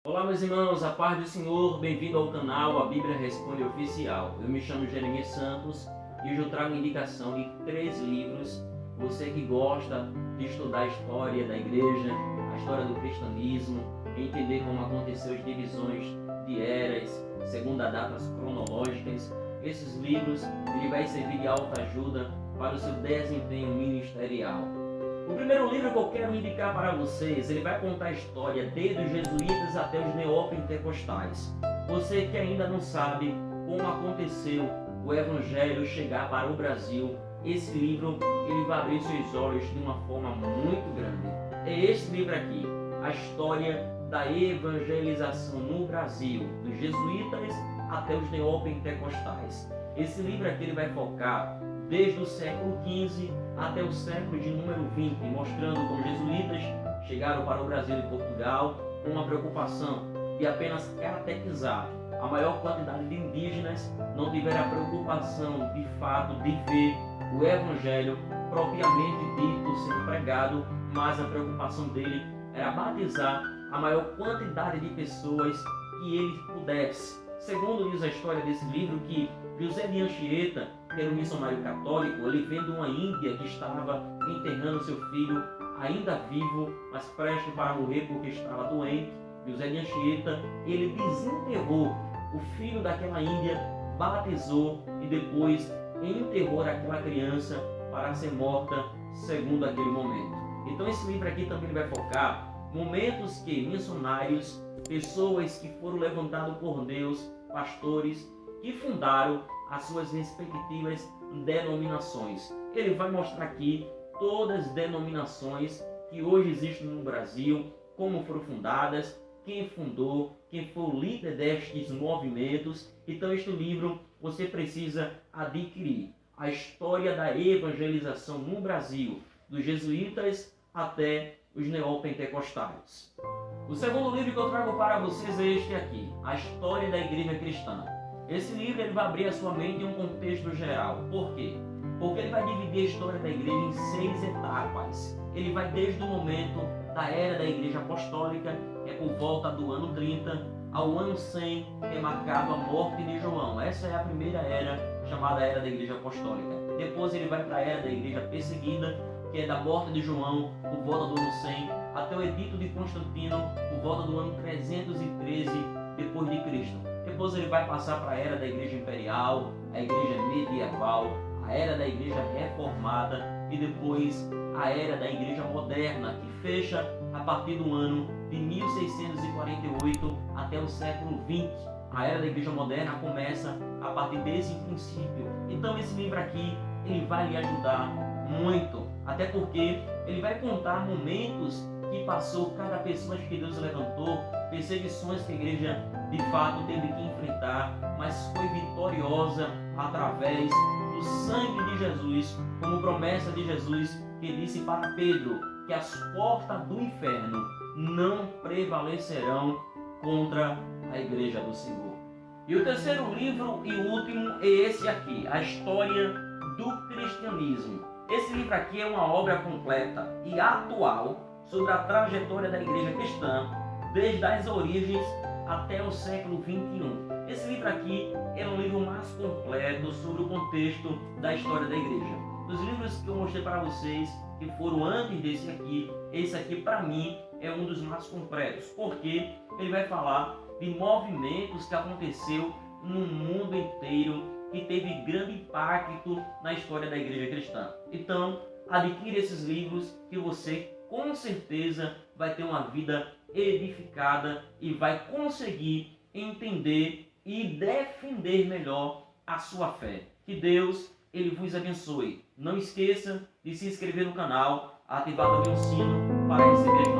Olá meus irmãos, a paz do Senhor, bem-vindo ao canal A Bíblia Responde Oficial. Eu me chamo Jeremias Santos e hoje eu trago indicação de 3 livros. Você que gosta de estudar a história da igreja, a história do cristianismo, entender como aconteceu as divisões de eras, segundo as datas cronológicas, esses livros ele vai servir de alta ajuda para o seu desempenho ministerial. O primeiro livro que eu quero indicar para vocês, ele vai contar a história desde os jesuítas até os neopentecostais. Você que ainda não sabe como aconteceu o evangelho chegar para o Brasil, esse livro ele vai abrir seus olhos de uma forma muito grande. É esse livro aqui, a história da evangelização no Brasil, dos jesuítas até os neopentecostais. Esse livro aqui ele vai focar desde o século XV até o século de número 20, mostrando como jesuítas chegaram para o Brasil e Portugal com uma preocupação de apenas catequizar. A maior quantidade de indígenas não tiveram a preocupação de fato de ver o evangelho propriamente dito sendo pregado, mas a preocupação dele era batizar a maior quantidade de pessoas que ele pudesse. Segundo diz a história desse livro, que José de Anchieta, que era um missionário católico, ele vendo uma índia que estava enterrando seu filho ainda vivo, mas prestes para morrer porque estava doente. José de Anchieta, ele desenterrou o filho daquela índia, batizou e depois enterrou aquela criança para ser morta segundo aquele momento. Então esse livro aqui também vai focar momentos que missionários, pessoas que foram levantados por Deus, pastores, que fundaram as suas respectivas denominações. Ele vai mostrar aqui todas as denominações que hoje existem no Brasil, como foram fundadas, quem fundou, quem foi o líder destes movimentos. Então este livro você precisa adquirir. A história da evangelização no Brasil, dos jesuítas até os neopentecostais. O segundo livro que eu trago para vocês é este aqui, A História da Igreja Cristã. Esse livro ele vai abrir a sua mente em um contexto geral. Por quê? Porque ele vai dividir a história da igreja em 6 etapas. Ele vai desde o momento da era da igreja apostólica, que é por volta do ano 30, ao ano 100, que é marcado a morte de João. Essa é a primeira era, chamada Era da Igreja Apostólica. Depois ele vai para a Era da Igreja Perseguida, que é da morte de João, por volta do ano 100, até o Edito de Constantino, por volta do ano 313 depois de Cristo. Depois ele vai passar para a Era da Igreja Imperial, a Igreja Medieval, a Era da Igreja Reformada e depois a Era da Igreja Moderna, que fecha a partir do ano de 1648 até o século XX. A Era da Igreja Moderna começa a partir desse princípio. Então esse livro aqui, ele vai lhe ajudar muito, até porque ele vai contar momentos que passou cada pessoa que Deus levantou, perseguições que a igreja de fato teve que enfrentar, mas foi vitoriosa através do sangue de Jesus, como promessa de Jesus que disse para Pedro que as portas do inferno não prevalecerão contra a igreja do Senhor. E o terceiro livro e último é esse aqui, A História do Cristianismo. Esse livro aqui é uma obra completa e atual sobre a trajetória da igreja cristã, desde as origens até o século XXI. Esse livro aqui é um livro mais completo sobre o contexto da história da igreja. Dos livros que eu mostrei para vocês, que foram antes desse aqui, esse aqui para mim é um dos mais completos, porque ele vai falar de movimentos que aconteceu no mundo inteiro, que teve grande impacto na história da igreja cristã. Então, adquire esses livros que você com certeza vai ter uma vida edificada e vai conseguir entender e defender melhor a sua fé. Que Deus ele vos abençoe. Não esqueça de se inscrever no canal, ativar também o sino para receber as